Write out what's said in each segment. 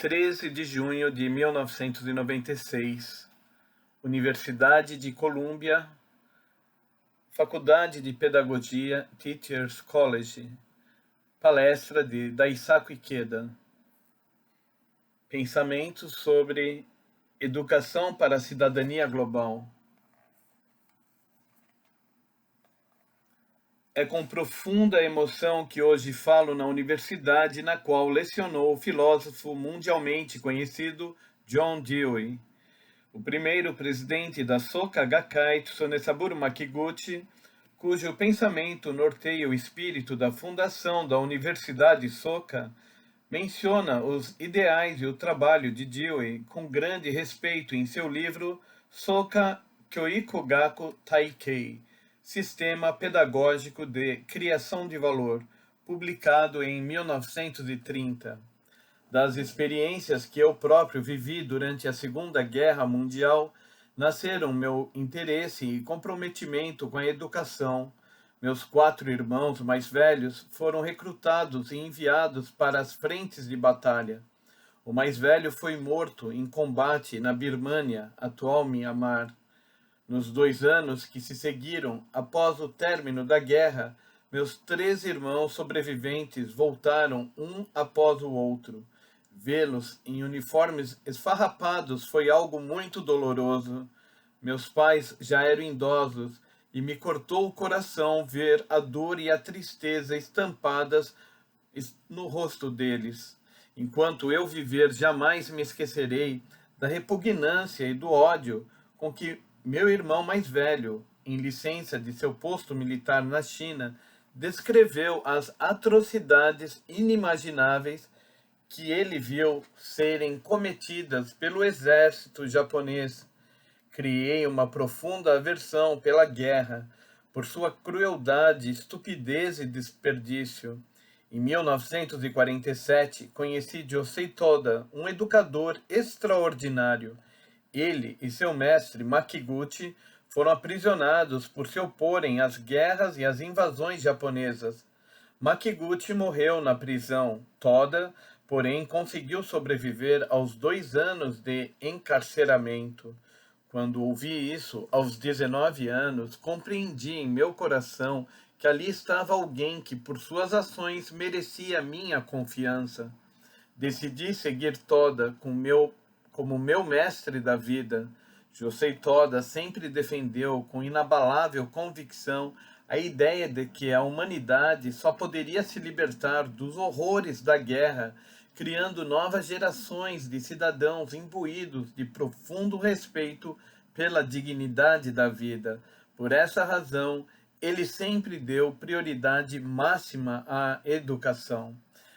13 de junho de 1996, Universidade de Columbia, Faculdade de Pedagogia, Teachers College, palestra de Daisaku Ikeda. Pensamentos sobre educação para a cidadania global. É com profunda emoção que hoje falo na universidade na qual lecionou o filósofo mundialmente conhecido John Dewey, o primeiro presidente da Soka Gakkai Tsunesaburo Makiguchi, cujo pensamento norteia o espírito da fundação da Universidade Soka, menciona os ideais e o trabalho de Dewey com grande respeito em seu livro Soka Kyoikugaku Taikei, Sistema Pedagógico de Criação de Valor, publicado em 1930. Das experiências que eu próprio vivi durante a Segunda Guerra Mundial, nasceram meu interesse e comprometimento com a educação. Meus 4 irmãos mais velhos foram recrutados e enviados para as frentes de batalha. O mais velho foi morto em combate na Birmânia, atual Mianmar. Nos 2 anos que se seguiram após o término da guerra, meus 3 irmãos sobreviventes voltaram um após o outro. Vê-los em uniformes esfarrapados foi algo muito doloroso. Meus pais já eram idosos e me cortou o coração ver a dor e a tristeza estampadas no rosto deles. Enquanto eu viver, jamais me esquecerei da repugnância e do ódio com que meu irmão mais velho, em licença de seu posto militar na China, descreveu as atrocidades inimagináveis que ele viu serem cometidas pelo exército japonês. Criei uma profunda aversão pela guerra, por sua crueldade, estupidez e desperdício. Em 1947, conheci Josei Toda, um educador extraordinário. Ele e seu mestre, Makiguchi, foram aprisionados por se oporem às guerras e às invasões japonesas. Makiguchi morreu na prisão. Toda, porém, conseguiu sobreviver aos 2 anos de encarceramento. Quando ouvi isso, aos 19 anos, compreendi em meu coração que ali estava alguém que, por suas ações, merecia minha confiança. Decidi seguir Toda como meu mestre da vida. Josei Toda sempre defendeu com inabalável convicção a ideia de que a humanidade só poderia se libertar dos horrores da guerra, criando novas gerações de cidadãos imbuídos de profundo respeito pela dignidade da vida. Por essa razão, ele sempre deu prioridade máxima à educação.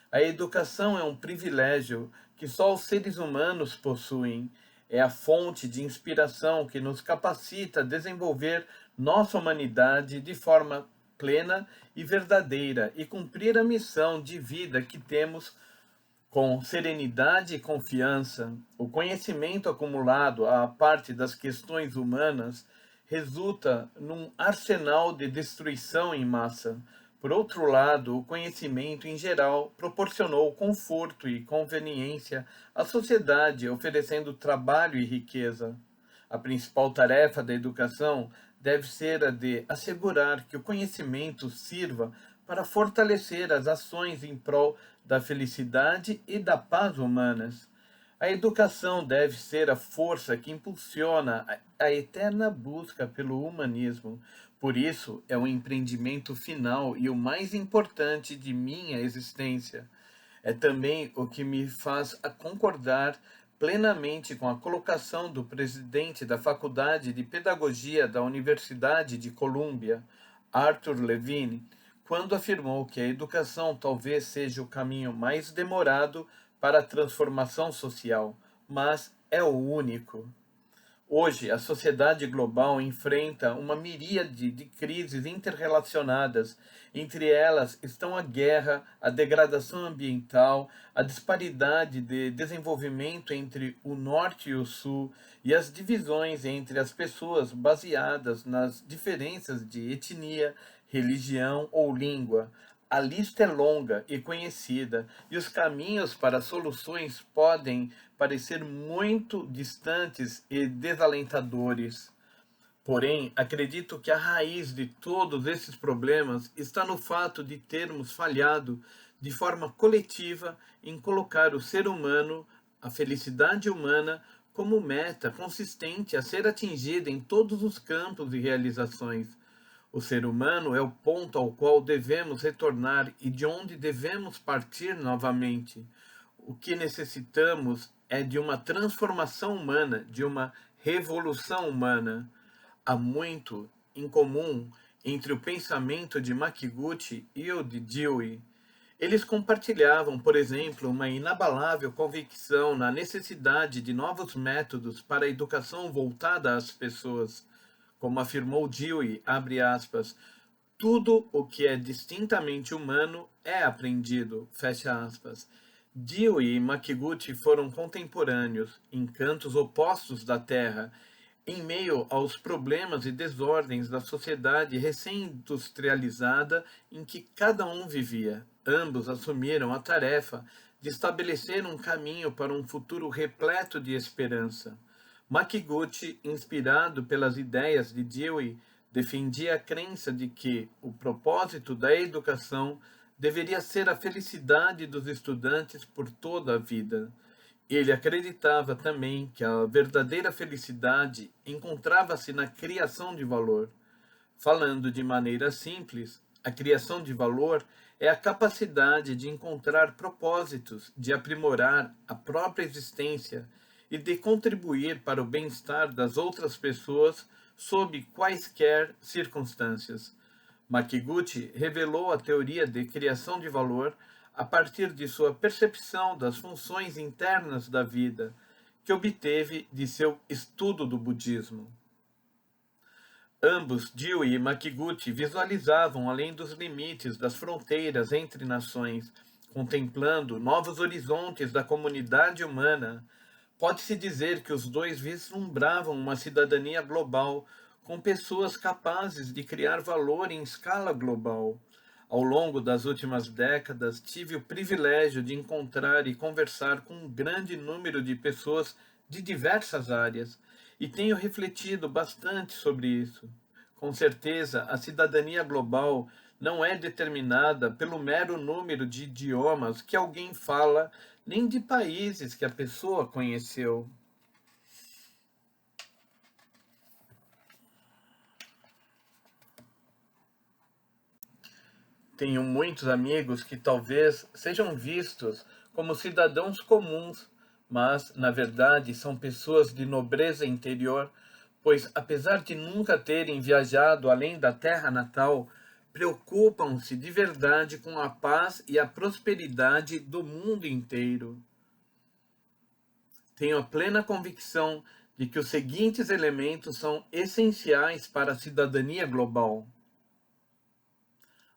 A educação é um privilégio que só os seres humanos possuem. É a fonte de inspiração que nos capacita a desenvolver nossa humanidade de forma plena e verdadeira e cumprir a missão de vida que temos com serenidade e confiança. O conhecimento acumulado à parte das questões humanas resulta num arsenal de destruição em massa. Por outro lado, o conhecimento em geral proporcionou conforto e conveniência à sociedade, oferecendo trabalho e riqueza. A principal tarefa da educação deve ser a de assegurar que o conhecimento sirva para fortalecer as ações em prol da felicidade e da paz humanas. A educação deve ser a força que impulsiona a eterna busca pelo humanismo. Por isso, é o empreendimento final e o mais importante de minha existência. É também o que me faz concordar plenamente com a colocação do presidente da Faculdade de Pedagogia da Universidade de Columbia, Arthur Levine, quando afirmou que a educação talvez seja o caminho mais demorado para a transformação social, mas é o único. Hoje, a sociedade global enfrenta uma miríade de crises interrelacionadas. Entre elas estão a guerra, a degradação ambiental, a disparidade de desenvolvimento entre o Norte e o Sul e as divisões entre as pessoas baseadas nas diferenças de etnia, religião ou língua. A lista é longa e conhecida, e os caminhos para soluções podem parecer muito distantes e desalentadores. Porém, acredito que a raiz de todos esses problemas está no fato de termos falhado de forma coletiva em colocar o ser humano, a felicidade humana, como meta consistente a ser atingida em todos os campos e realizações. O ser humano é o ponto ao qual devemos retornar e de onde devemos partir novamente. O que necessitamos é de uma transformação humana, de uma revolução humana. Há muito em comum entre o pensamento de Makiguchi e o de Dewey. Eles compartilhavam, por exemplo, uma inabalável convicção na necessidade de novos métodos para a educação voltada às pessoas. Como afirmou Dewey, abre aspas, tudo o que é distintamente humano é aprendido, fecha aspas. Dewey e Makiguchi foram contemporâneos, em cantos opostos da Terra, em meio aos problemas e desordens da sociedade recém-industrializada em que cada um vivia. Ambos assumiram a tarefa de estabelecer um caminho para um futuro repleto de esperança. Makiguchi, inspirado pelas ideias de Dewey, defendia a crença de que o propósito da educação deveria ser a felicidade dos estudantes por toda a vida. Ele acreditava também que a verdadeira felicidade encontrava-se na criação de valor. Falando de maneira simples, a criação de valor é a capacidade de encontrar propósitos, de aprimorar a própria existência e de contribuir para o bem-estar das outras pessoas sob quaisquer circunstâncias. Makiguchi revelou a teoria de criação de valor a partir de sua percepção das funções internas da vida, que obteve de seu estudo do budismo. Ambos, Dewey e Makiguchi, visualizavam além dos limites das fronteiras entre nações, contemplando novos horizontes da comunidade humana. Pode-se dizer que os dois vislumbravam uma cidadania global, com pessoas capazes de criar valor em escala global. Ao longo das últimas décadas, tive o privilégio de encontrar e conversar com um grande número de pessoas de diversas áreas, e tenho refletido bastante sobre isso. Com certeza, a cidadania global não é determinada pelo mero número de idiomas que alguém fala, nem de países que a pessoa conheceu. Tenho muitos amigos que talvez sejam vistos como cidadãos comuns, mas, na verdade, são pessoas de nobreza interior, pois, apesar de nunca terem viajado além da terra natal, preocupam-se de verdade com a paz e a prosperidade do mundo inteiro. Tenho a plena convicção de que os seguintes elementos são essenciais para a cidadania global: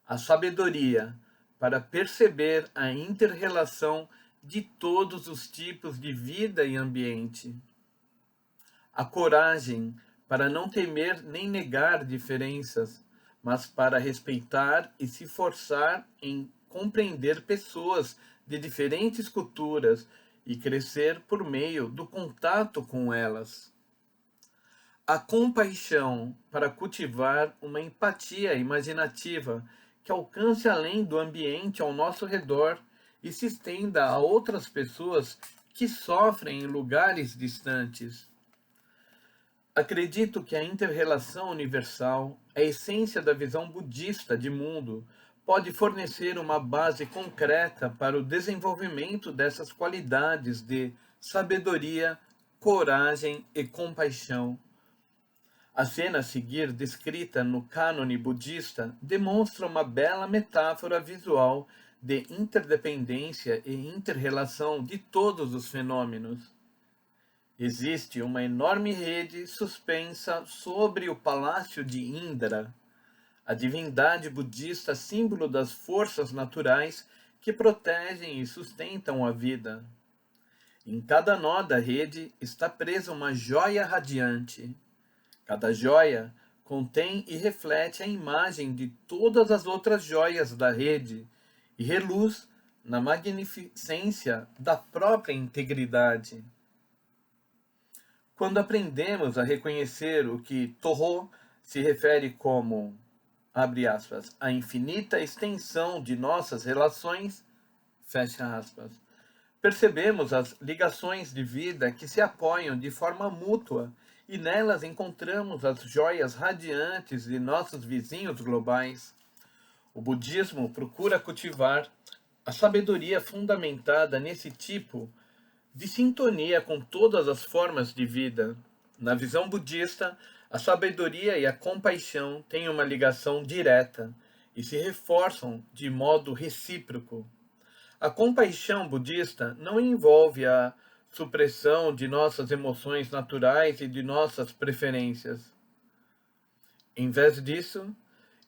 a sabedoria para perceber a inter-relação de todos os tipos de vida e ambiente, a coragem para não temer nem negar diferenças, mas para respeitar e se forçar em compreender pessoas de diferentes culturas e crescer por meio do contato com elas. A compaixão para cultivar uma empatia imaginativa que alcance além do ambiente ao nosso redor e se estenda a outras pessoas que sofrem em lugares distantes. Acredito que a inter-relação universal, a essência da visão budista de mundo, pode fornecer uma base concreta para o desenvolvimento dessas qualidades de sabedoria, coragem e compaixão. A cena a seguir, descrita no cânone budista, demonstra uma bela metáfora visual de interdependência e interrelação de todos os fenômenos. Existe uma enorme rede suspensa sobre o palácio de Indra, a divindade budista símbolo das forças naturais que protegem e sustentam a vida. Em cada nó da rede está presa uma joia radiante. Cada joia contém e reflete a imagem de todas as outras joias da rede e reluz na magnificência da própria integridade. Quando aprendemos a reconhecer o que Thoreau se refere como, abre aspas, a infinita extensão de nossas relações, fecha aspas, percebemos as ligações de vida que se apoiam de forma mútua e nelas encontramos as joias radiantes de nossos vizinhos globais. O budismo procura cultivar a sabedoria fundamentada nesse tipo de sintonia com todas as formas de vida. Na visão budista, a sabedoria e a compaixão têm uma ligação direta e se reforçam de modo recíproco. A compaixão budista não envolve a supressão de nossas emoções naturais e de nossas preferências. Em vez disso,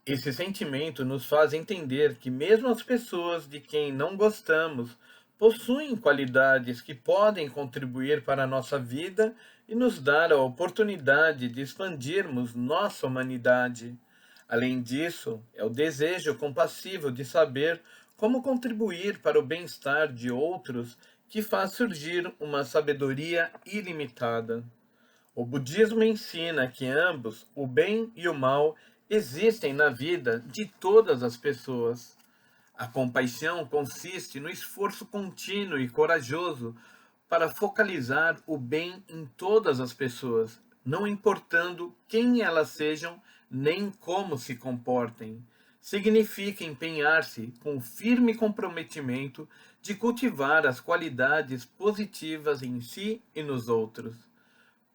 esse sentimento nos faz entender que mesmo as pessoas de quem não gostamos possuem qualidades que podem contribuir para a nossa vida e nos dar a oportunidade de expandirmos nossa humanidade. Além disso, é o desejo compassivo de saber como contribuir para o bem-estar de outros que faz surgir uma sabedoria ilimitada. O budismo ensina que ambos, o bem e o mal, existem na vida de todas as pessoas. A compaixão consiste no esforço contínuo e corajoso para focalizar o bem em todas as pessoas, não importando quem elas sejam nem como se comportem. Significa empenhar-se com firme comprometimento de cultivar as qualidades positivas em si e nos outros.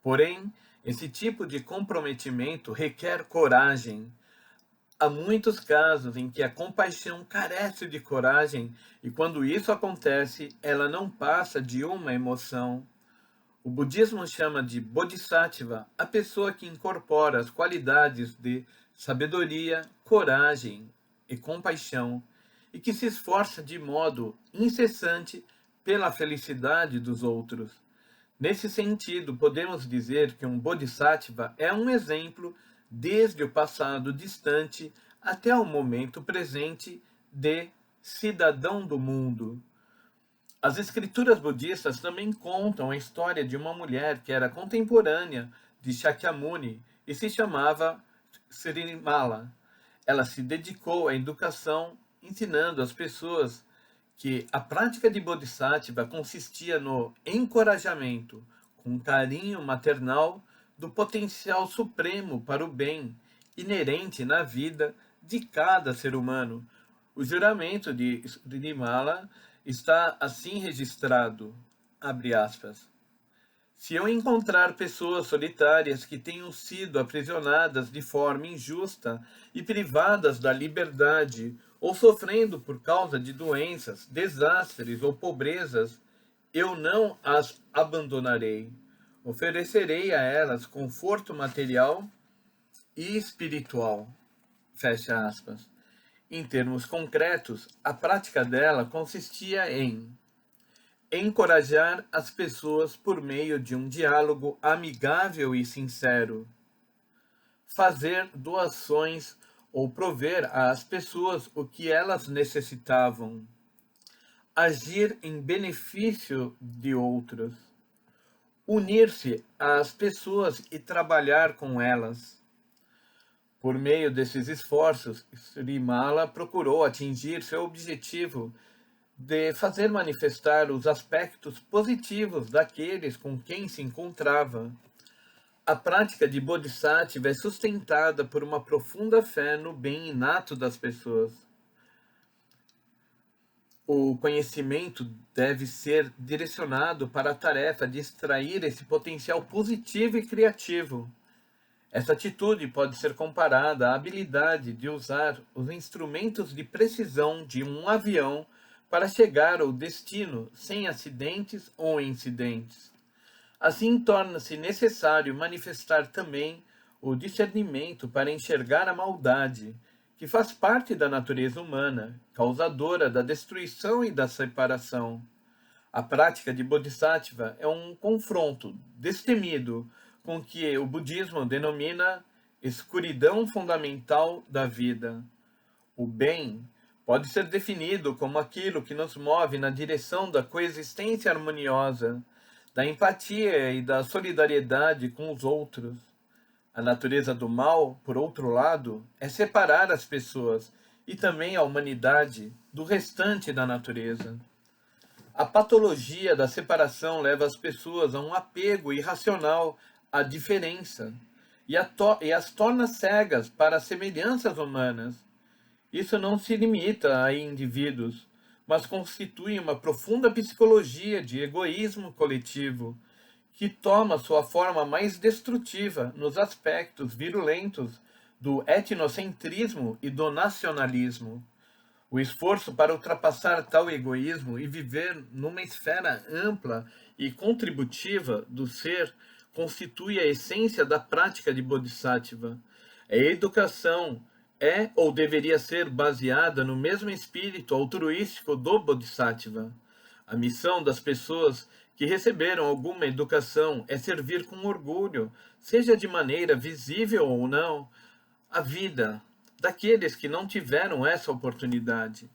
Porém, esse tipo de comprometimento requer coragem. Há muitos casos em que a compaixão carece de coragem e quando isso acontece, ela não passa de uma emoção. O budismo chama de bodhisattva a pessoa que incorpora as qualidades de sabedoria, coragem e compaixão e que se esforça de modo incessante pela felicidade dos outros. Nesse sentido, podemos dizer que um bodhisattva é um exemplo, desde o passado distante até o momento presente, de cidadão do mundo. As escrituras budistas também contam a história de uma mulher que era contemporânea de Shakyamuni e se chamava Sirimala. Ela se dedicou à educação, ensinando às pessoas que a prática de Bodhisattva consistia no encorajamento, com carinho maternal, do potencial supremo para o bem, inerente na vida de cada ser humano. O juramento de Srimala está assim registrado, abre aspas, se eu encontrar pessoas solitárias que tenham sido aprisionadas de forma injusta e privadas da liberdade, ou sofrendo por causa de doenças, desastres ou pobrezas, eu não as abandonarei. Oferecerei a elas conforto material e espiritual. Fecha aspas. Em termos concretos, a prática dela consistia em encorajar as pessoas por meio de um diálogo amigável e sincero, fazer doações ou prover às pessoas o que elas necessitavam, agir em benefício de outros, unir-se às pessoas e trabalhar com elas. Por meio desses esforços, Srimala procurou atingir seu objetivo de fazer manifestar os aspectos positivos daqueles com quem se encontrava. A prática de Bodhisattva é sustentada por uma profunda fé no bem inato das pessoas. O conhecimento deve ser direcionado para a tarefa de extrair esse potencial positivo e criativo. Essa atitude pode ser comparada à habilidade de usar os instrumentos de precisão de um avião para chegar ao destino sem acidentes ou incidentes. Assim, torna-se necessário manifestar também o discernimento para enxergar a maldade, que faz parte da natureza humana, causadora da destruição e da separação. A prática de Bodhisattva é um confronto destemido com o que o budismo denomina escuridão fundamental da vida. O bem pode ser definido como aquilo que nos move na direção da coexistência harmoniosa, da empatia e da solidariedade com os outros. A natureza do mal, por outro lado, é separar as pessoas e também a humanidade do restante da natureza. A patologia da separação leva as pessoas a um apego irracional à diferença e as torna cegas para as semelhanças humanas. Isso não se limita a indivíduos, mas constitui uma profunda psicologia de egoísmo coletivo, que toma sua forma mais destrutiva nos aspectos virulentos do etnocentrismo e do nacionalismo. O esforço para ultrapassar tal egoísmo e viver numa esfera ampla e contributiva do ser constitui a essência da prática de Bodhisattva. A educação é ou deveria ser baseada no mesmo espírito altruístico do Bodhisattva. A missão das pessoas que receberam alguma educação é servir com orgulho, seja de maneira visível ou não, a vida daqueles que não tiveram essa oportunidade.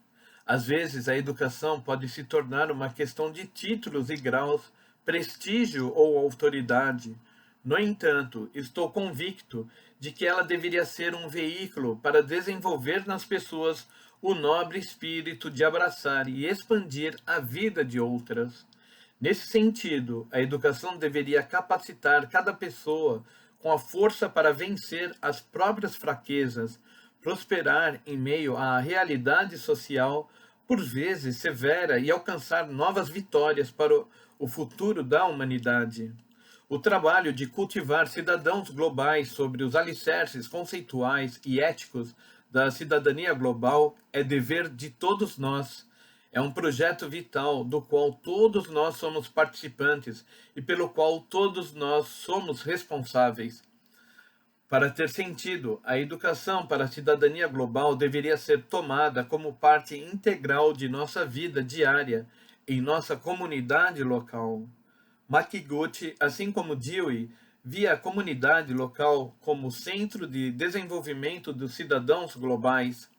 Às vezes, a educação pode se tornar uma questão de títulos e graus, prestígio ou autoridade. No entanto, estou convicto de que ela deveria ser um veículo para desenvolver nas pessoas o nobre espírito de abraçar e expandir a vida de outras. Nesse sentido, a educação deveria capacitar cada pessoa com a força para vencer as próprias fraquezas, prosperar em meio à realidade social, por vezes severa, e alcançar novas vitórias para o futuro da humanidade. O trabalho de cultivar cidadãos globais sobre os alicerces conceituais e éticos da cidadania global é dever de todos nós. É um projeto vital do qual todos nós somos participantes e pelo qual todos nós somos responsáveis. Para ter sentido, a educação para a cidadania global deveria ser tomada como parte integral de nossa vida diária em nossa comunidade local. Makiguchi, assim como Dewey, via a comunidade local como centro de desenvolvimento dos cidadãos globais.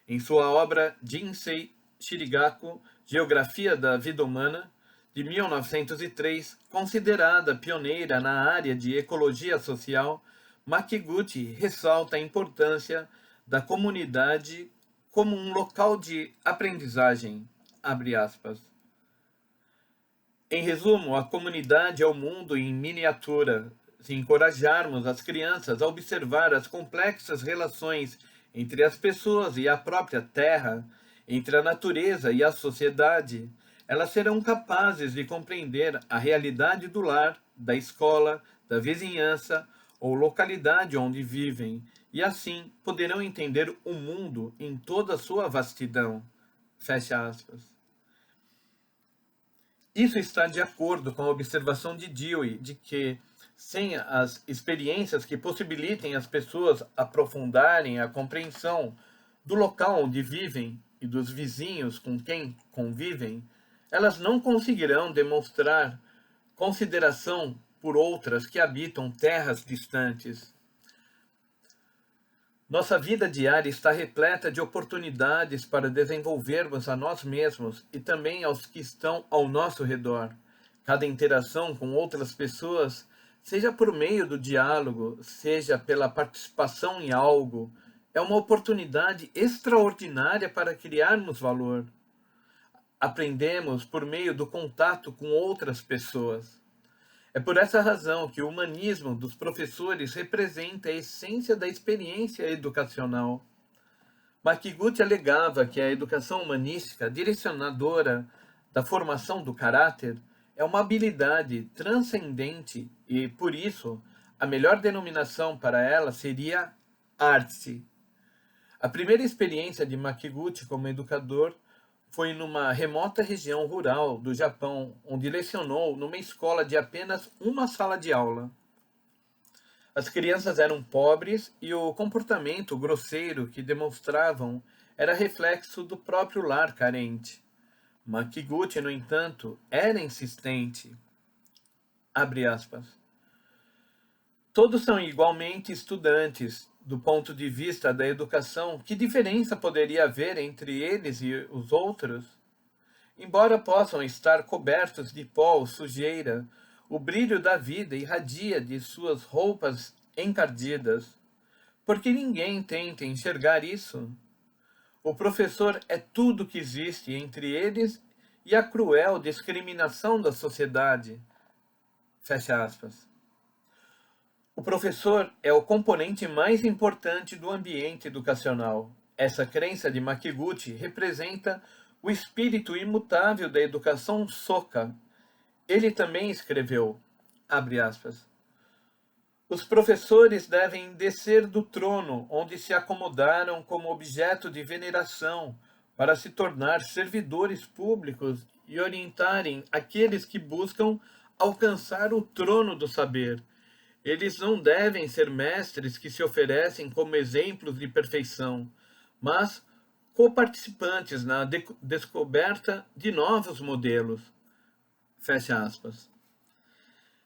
Em sua obra Jinsei Shirigaku, Geografia da Vida Humana, de 1903, considerada pioneira na área de ecologia social, Makiguchi ressalta a importância da comunidade como um local de aprendizagem. Abre aspas. Em resumo, a comunidade é o mundo em miniatura. Se encorajarmos as crianças a observar as complexas relações entre as pessoas e a própria terra, entre a natureza e a sociedade, elas serão capazes de compreender a realidade do lar, da escola, da vizinhança ou localidade onde vivem, e assim poderão entender o mundo em toda a sua vastidão. Fecha aspas. Isso está de acordo com a observação de Dewey de que, sem as experiências que possibilitem as pessoas aprofundarem a compreensão do local onde vivem e dos vizinhos com quem convivem, elas não conseguirão demonstrar consideração por outras que habitam terras distantes. Nossa vida diária está repleta de oportunidades para desenvolvermos a nós mesmos e também aos que estão ao nosso redor. Cada interação com outras pessoas, seja por meio do diálogo, seja pela participação em algo, é uma oportunidade extraordinária para criarmos valor. Aprendemos por meio do contato com outras pessoas. É por essa razão que o humanismo dos professores representa a essência da experiência educacional. Makiguchi alegava que a educação humanística, direcionadora da formação do caráter, é uma habilidade transcendente e, por isso, a melhor denominação para ela seria arte. A primeira experiência de Makiguchi como educador foi numa remota região rural do Japão, onde lecionou numa escola de apenas uma sala de aula. As crianças eram pobres e o comportamento grosseiro que demonstravam era reflexo do próprio lar carente. Makiguchi, no entanto, era insistente. Abre aspas. Todos são igualmente estudantes. Do ponto de vista da educação, que diferença poderia haver entre eles e os outros? Embora possam estar cobertos de pó ou sujeira, o brilho da vida irradia de suas roupas encardidas. Porque ninguém tenta enxergar isso. O professor é tudo que existe entre eles e a cruel discriminação da sociedade. Fecha aspas. O professor é o componente mais importante do ambiente educacional. Essa crença de Makiguchi representa o espírito imutável da educação Soka. Ele também escreveu, abre aspas, os professores devem descer do trono onde se acomodaram como objeto de veneração para se tornar servidores públicos e orientarem aqueles que buscam alcançar o trono do saber. Eles não devem ser mestres que se oferecem como exemplos de perfeição, mas coparticipantes na descoberta de novos modelos. Fecha aspas.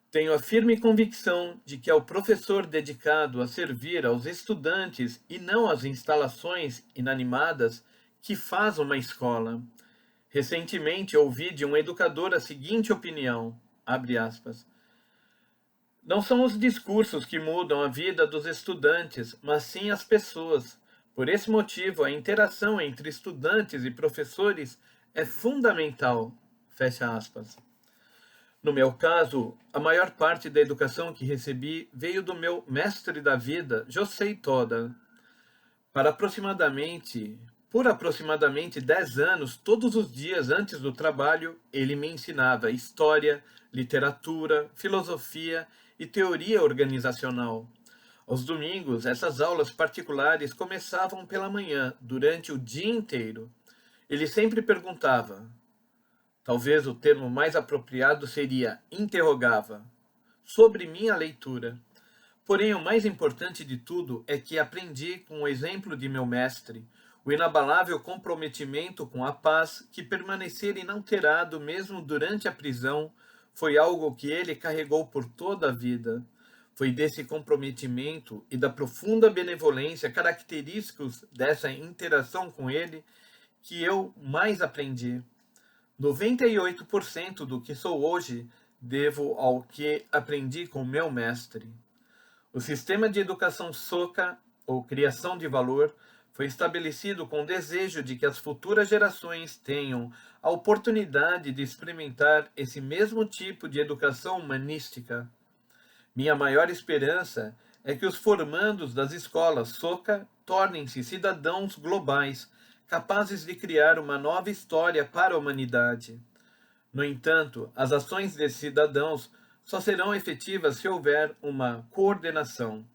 Tenho a firme convicção de que é o professor dedicado a servir aos estudantes e não às instalações inanimadas que faz uma escola. Recentemente ouvi de um educador a seguinte opinião, abre aspas, não são os discursos que mudam a vida dos estudantes, mas sim as pessoas. Por esse motivo, a interação entre estudantes e professores é fundamental. Fecha aspas. No meu caso, a maior parte da educação que recebi veio do meu mestre da vida, Josei Toda. Por aproximadamente 10 anos, todos os dias antes do trabalho, ele me ensinava história, literatura, filosofia e teoria organizacional. Aos domingos, essas aulas particulares começavam pela manhã, durante o dia inteiro. Ele sempre perguntava, talvez o termo mais apropriado seria interrogava, sobre minha leitura. Porém, o mais importante de tudo é que aprendi com o exemplo de meu mestre, o inabalável comprometimento com a paz que permanecer inalterado mesmo durante a prisão foi algo que ele carregou por toda a vida. Foi desse comprometimento e da profunda benevolência característicos dessa interação com ele que eu mais aprendi. 98% do que sou hoje devo ao que aprendi com meu mestre. O sistema de educação Soka, ou criação de valor, foi estabelecido com o desejo de que as futuras gerações tenham a oportunidade de experimentar esse mesmo tipo de educação humanística. Minha maior esperança é que os formandos das escolas Soka tornem-se cidadãos globais, capazes de criar uma nova história para a humanidade. No entanto, as ações desses cidadãos só serão efetivas se houver uma coordenação.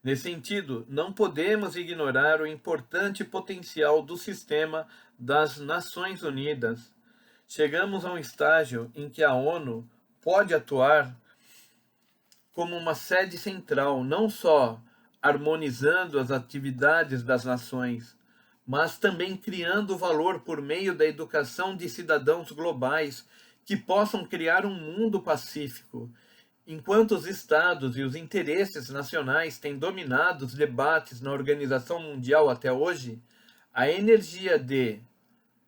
Nesse sentido, não podemos ignorar o importante potencial do sistema das Nações Unidas. Chegamos a um estágio em que a ONU pode atuar como uma sede central, não só harmonizando as atividades das nações, mas também criando valor por meio da educação de cidadãos globais que possam criar um mundo pacífico. Enquanto os estados e os interesses nacionais têm dominado os debates na Organização Mundial até hoje, a energia de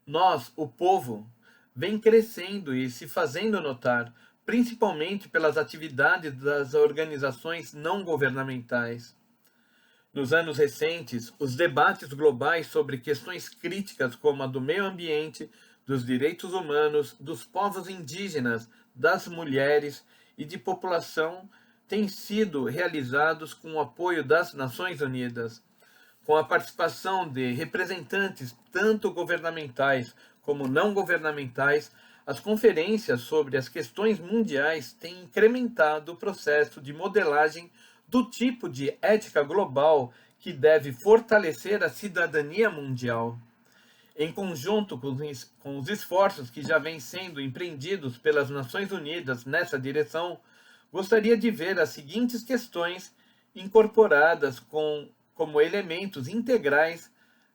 nós, o povo, vem crescendo e se fazendo notar, principalmente pelas atividades das organizações não governamentais. Nos anos recentes, os debates globais sobre questões críticas como a do meio ambiente, dos direitos humanos, dos povos indígenas, das mulheres e de população têm sido realizados com o apoio das Nações Unidas, com a participação de representantes tanto governamentais como não governamentais. As conferências sobre as questões mundiais têm incrementado o processo de modelagem do tipo de ética global que deve fortalecer a cidadania mundial. Em conjunto com os esforços que já vêm sendo empreendidos pelas Nações Unidas nessa direção, gostaria de ver as seguintes questões incorporadas como elementos integrais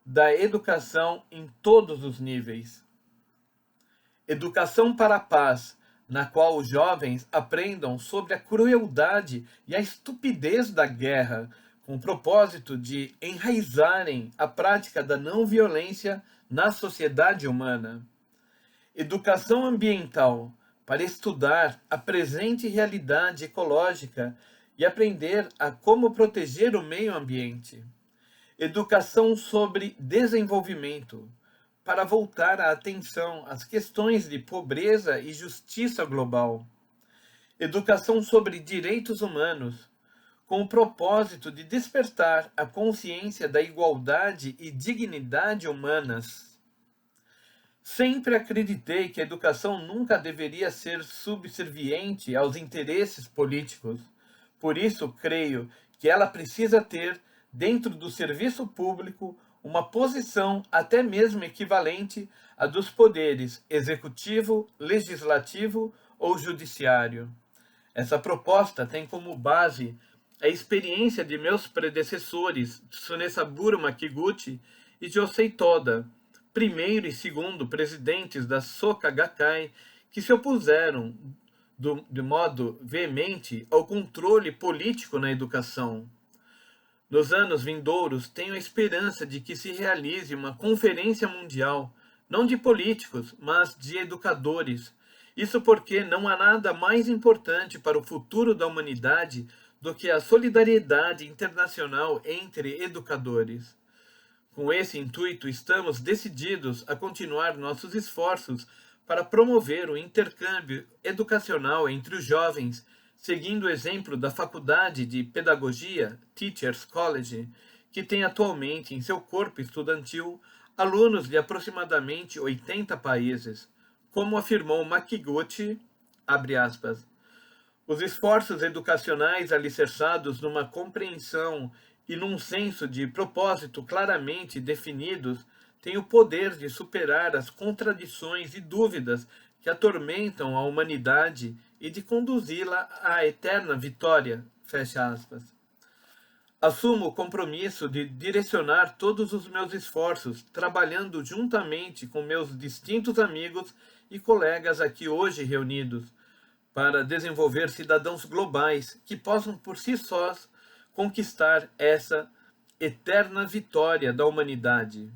da educação em todos os níveis. Educação para a paz, na qual os jovens aprendam sobre a crueldade e a estupidez da guerra, com o propósito de enraizarem a prática da não violência na sociedade humana. Educação ambiental, para estudar a presente realidade ecológica e aprender a como proteger o meio ambiente. Educação sobre desenvolvimento, para voltar a atenção às questões de pobreza e justiça global. Educação sobre direitos humanos, com o propósito de despertar a consciência da igualdade e dignidade humanas. Sempre acreditei que a educação nunca deveria ser subserviente aos interesses políticos. Por isso, creio que ela precisa ter, dentro do serviço público, uma posição até mesmo equivalente à dos poderes executivo, legislativo ou judiciário. Essa proposta tem como base a experiência de meus predecessores, Tsunesaburo Makiguchi e Josei Toda, primeiro e segundo presidentes da Soka Gakkai, que se opuseram de modo veemente ao controle político na educação. Nos anos vindouros, tenho a esperança de que se realize uma conferência mundial, não de políticos, mas de educadores. Isso porque não há nada mais importante para o futuro da humanidade do que a solidariedade internacional entre educadores. Com esse intuito, estamos decididos a continuar nossos esforços para promover o intercâmbio educacional entre os jovens, seguindo o exemplo da Faculdade de Pedagogia, Teachers College, que tem atualmente em seu corpo estudantil alunos de aproximadamente 80 países. Como afirmou Makiguchi, abre aspas, os esforços educacionais alicerçados numa compreensão e num senso de propósito claramente definidos têm o poder de superar as contradições e dúvidas que atormentam a humanidade e de conduzi-la à eterna vitória. Fecha aspas. Assumo o compromisso de direcionar todos os meus esforços, trabalhando juntamente com meus distintos amigos e colegas aqui hoje reunidos, para desenvolver cidadãos globais que possam por si sós conquistar essa eterna vitória da humanidade.